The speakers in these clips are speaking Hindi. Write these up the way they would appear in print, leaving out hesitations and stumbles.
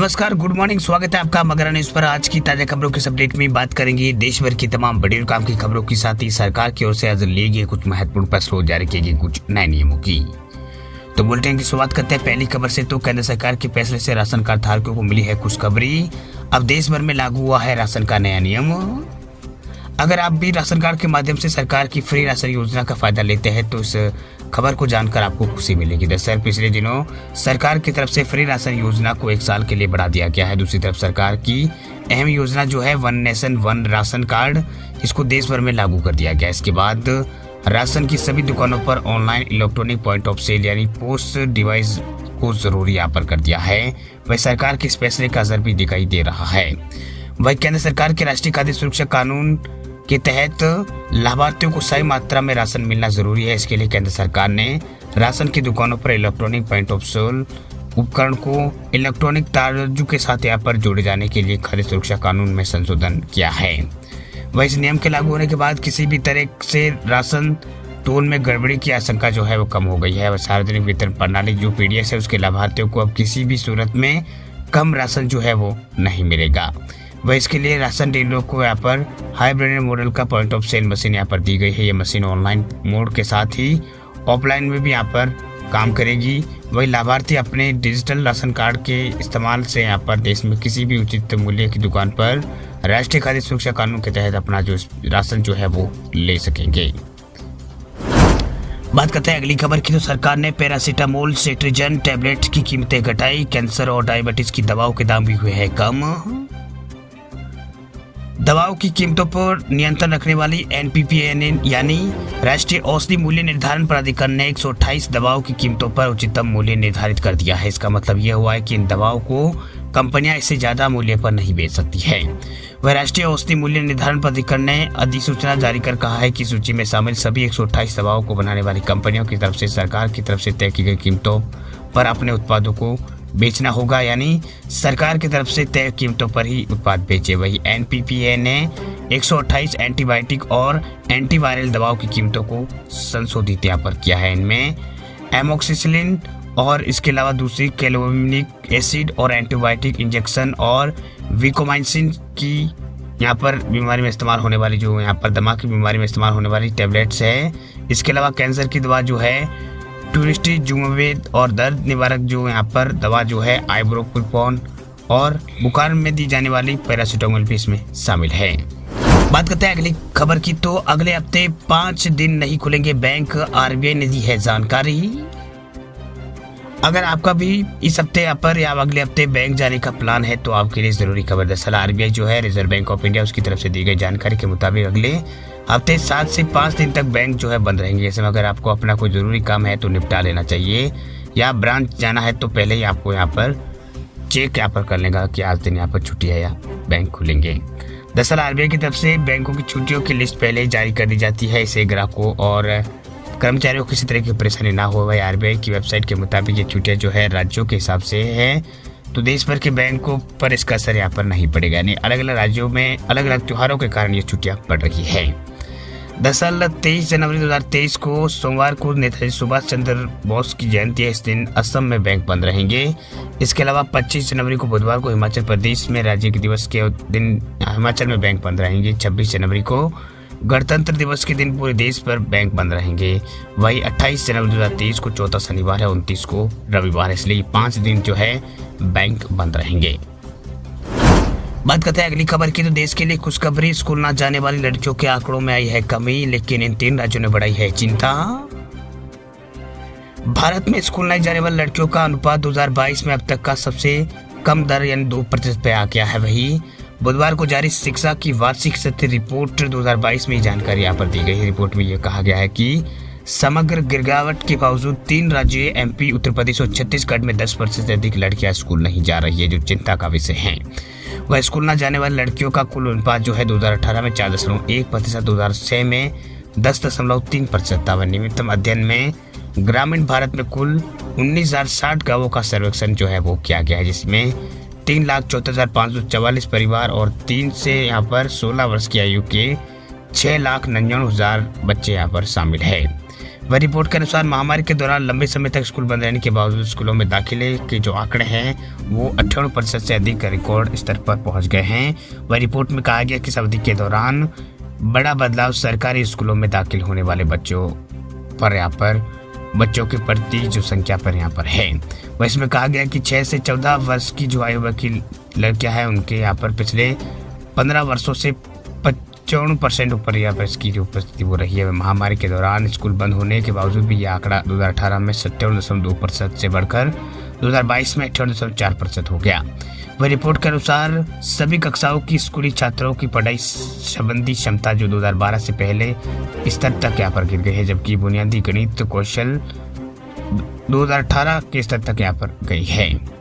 नमस्कार, गुड मॉर्निंग। स्वागत है आपका मगरा न्यूज पर। आज की ताजा खबरों के अपडेट में बात करेंगे देश भर की तमाम बड़ी और काम की खबरों के साथ ही सरकार की ओर से आज लिए गए कुछ महत्वपूर्ण फैसलों जारी किए गए कुछ नए नियमों की। तो बुलेटिन की शुरुआत करते हैं पहली खबर से। तो केंद्र सरकार के फैसले से राशन कार्ड धारकों को मिली है खुशखबरी। अब देश भर में लागू हुआ है राशन का नया नियम। अगर आप भी राशन कार्ड के माध्यम से सरकार की फ्री राशन योजना का फायदा लेते हैं तो इस खबर को जानकर आपको खुशी मिलेगी। दरअसल पिछले दिनों सरकार की तरफ से फ्री राशन योजना को 1 साल के लिए बढ़ा दिया गया है। दूसरी तरफ सरकार की अहम योजना जो है one nation one ration card, इसको देश भर में लागू कर दिया गया। इसके बाद राशन की सभी दुकानों पर online electronic point of sale यानी पोस्ट डिवाइस को जरूरी यहाँ पर कर दिया है। वह सरकार के इस फैसले का असर भी दिखाई दे रहा है। वही केंद्र सरकार के राष्ट्रीय खाद्य सुरक्षा कानून के तहत लाभार्थियों को सही मात्रा में राशन मिलना जरूरी है। इसके लिए केंद्र सरकार ने राशन की दुकानों पर इलेक्ट्रॉनिक पॉइंट ऑफ सेल उपकरण को इलेक्ट्रॉनिक तराजू के साथ यहाँ पर जोड़े जाने के लिए खाद्य सुरक्षा कानून में संशोधन किया है। वह इस नियम के लागू होने के बाद किसी भी तरह से राशन तोल में गड़बड़ी की आशंका जो है वो कम हो गई है। वह सार्वजनिक वितरण प्रणाली जो पीडीएस है उसके लाभार्थियों को अब किसी भी सूरत में कम राशन जो है वो नहीं मिलेगा। वह इसके लिए राशन डीलरों को यहाँ पर हाइब्रिड मॉडल का पॉइंट ऑफ सेल मशीन यहाँ पर दी गई है। ये मशीन ऑनलाइन मोड के साथ ही ऑफलाइन में भी यहाँ पर काम करेगी। वही लाभार्थी अपने डिजिटल राशन कार्ड के इस्तेमाल से यहाँ पर देश में किसी भी उचित मूल्य की दुकान पर राष्ट्रीय खाद्य सुरक्षा कानून के तहत अपना जो राशन जो है वो ले सकेंगे। बात करते हैं अगली खबर की। तो सरकार ने पैरासीटामोल सेट्रिजन टैबलेट की कीमतें घटाई। कैंसर और डायबिटीज की दवाओं के दाम भी हुए हैं कम। दवाओं की कीमतों पर नियंत्रण रखने वाली एनपीपीए यानी राष्ट्रीय औषधि मूल्य निर्धारण प्राधिकरण ने 128 दवाओं की कीमतों पर उच्चतम मूल्य निर्धारित कर दिया है। इसका मतलब यह हुआ है कि इन दवाओं को कंपनियां इससे ज्यादा मूल्य पर नहीं बेच सकती है। वह राष्ट्रीय औषधि मूल्य निर्धारण प्राधिकरण ने अधिसूचना जारी कर कहा है कि सूची में शामिल सभी 128 दवाओं को बनाने वाली कंपनियों की तरफ से सरकार की तरफ से तय की गई कीमतों पर अपने उत्पादों को बेचना होगा, यानी सरकार की तरफ से तय कीमतों पर ही उत्पाद बेचे। वही एनपीपीए ने 128 एंटीबायोटिक और एंटीवायरल दवाओं की कीमतों को संशोधित यहाँ पर किया है। इनमें एमोक्सिसिलिन और इसके अलावा दूसरी कैलोमिनिक एसिड और एंटीबायोटिक इंजेक्शन और विकोमाइसिन की यहाँ पर बीमारी में इस्तेमाल होने वाली जो यहाँ पर दमा की बीमारी में इस्तेमाल होने वाली टैबलेट्स है। इसके अलावा कैंसर की दवा जो है टूरिस्टी जुमवेद और दर्द निवारक जो यहाँ पर दवा जो है आइब्रोप्रोपोन और बुखार में दी जाने वाली पैरासीटामोल भी इसमें शामिल है। बात करते हैं अगली खबर की। तो अगले हफ्ते 5 दिन नहीं खुलेंगे बैंक, आरबीआई ने दी है जानकारी। अगर आपका भी इस हफ्ते यहाँ पर या अगले हफ्ते बैंक जाने का प्लान है तो आपके लिए जरूरी खबर। दरअसल आरबीआई जो है रिजर्व बैंक ऑफ इंडिया उसकी तरफ से दी गई जानकारी के मुताबिक अगले हफ्ते 7 से 5 दिन तक बैंक जो है बंद रहेंगे। जैसे अगर आपको अपना कोई ज़रूरी काम है तो निपटा लेना चाहिए या ब्रांच जाना है तो पहले ही आपको यहाँ पर चेक यहाँ पर कर लेगा कि आज दिन यहाँ पर छुट्टी है या बैंक खुलेंगे। दरअसल आरबीआई की तरफ से बैंकों की छुट्टियों की लिस्ट पहले ही जारी कर दी जाती है। इससे ग्राहकों और कर्मचारियों को किसी तरह की परेशानी ना हो। वही आरबीआई की वेबसाइट के मुताबिक ये छुट्टियाँ जो है राज्यों के हिसाब से है, तो देश भर के बैंकों पर इसका असर यहाँ पर नहीं पड़ेगा। यानी अलग अलग राज्यों में अलग अलग त्योहारों के कारण ये छुट्टियाँ पड़ रही है। दरअसल 23 जनवरी 2023 को सोमवार को नेताजी सुभाष चंद्र बोस की जयंती है। इस दिन असम में बैंक बंद रहेंगे। इसके अलावा 25 जनवरी को बुधवार को हिमाचल प्रदेश में राज्य के दिवस के दिन हिमाचल में बैंक बंद रहेंगे। 26 जनवरी को गणतंत्र दिवस के दिन पूरे देश पर बैंक बंद रहेंगे। वही 28 जनवरी 2023 को चौथा शनिवार है, 29 को रविवार है, इसलिए 5 दिन जो है बैंक बंद रहेंगे। बात करते हैं अगली खबर की। तो देश के लिए खुशखबरी, स्कूल ना जाने वाली लड़कियों के आंकड़ों में आई है कमी, लेकिन इन 3 राज्यों ने बढ़ाई है चिंता। भारत में स्कूल नहीं जाने वाली लड़कियों का अनुपात 2022 में अब तक का सबसे कम दर यानी 2% पे आ गया है। वही बुधवार को जारी शिक्षा की वार्षिक सत्र रिपोर्ट 2022 में जानकारी यहाँ पर दी गई है। रिपोर्ट में यह कहा गया है कि समग्र गिरावट के बावजूद 3 राज्यों एमपी, उत्तर प्रदेश और छत्तीसगढ़ में 10% से अधिक लड़कियां स्कूल नहीं जा रही है, जो चिंता का विषय है। वह स्कूल न जाने वाली लड़कियों का कुल अनुपात जो है 2018 में 4.1%, 2006 में 10.3% था। निम्नतम अध्ययन में ग्रामीण भारत में कुल 19,060 गाँवों का सर्वेक्षण जो है वो किया गया है, जिसमें 3,74,544 परिवार और 3 से यहाँ पर 16 वर्ष की आयु के 6,99,000 बच्चे यहाँ पर शामिल है। वह रिपोर्ट के अनुसार महामारी के दौरान लंबे समय तक स्कूल बंद रहने के बावजूद स्कूलों में दाखिले के जो आंकड़े हैं वो 98% से अधिक रिकॉर्ड स्तर पर पहुंच गए हैं। वह रिपोर्ट में कहा गया कि इस अवधि के दौरान बड़ा बदलाव सरकारी स्कूलों में दाखिल होने वाले बच्चों के प्रति जो संख्या पर यहाँ पर है। वह इसमें कहा गया कि 6 से 14 वर्ष की जो आयु वर्ग की लड़कियां हैं उनके यहाँ पर पिछले 15 वर्षों से 55% ऊपर यहाँ पर इसकी जो उपस्थिति वो रही है। महामारी के दौरान स्कूल बंद होने के बावजूद भी यह आंकड़ा 2018 में 57.2% से बढ़कर 2022 में 58.4% हो गया। वह रिपोर्ट के अनुसार सभी कक्षाओं की स्कूली छात्रों की पढ़ाई संबंधी क्षमता जो 2012 से पहले स्तर तक यहाँ पर गिर गई है, जबकि बुनियादी गणित कौशल 2018 के स्तर तक यहाँ पर गई है।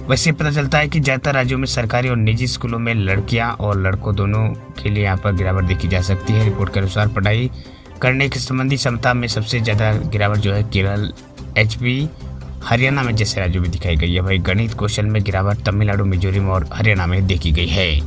वैसे पता चलता है कि ज़्यादातर राज्यों में सरकारी और निजी स्कूलों में लड़कियां और लड़कों दोनों के लिए यहाँ पर गिरावट देखी जा सकती है। रिपोर्ट के अनुसार पढ़ाई करने के संबंधी क्षमता में सबसे ज़्यादा गिरावट जो है केरल, HP, हरियाणा में जैसे राज्यों में दिखाई गई है। वही गणित कौशल में गिरावट तमिलनाडु, मिजोरम और हरियाणा में देखी गई है।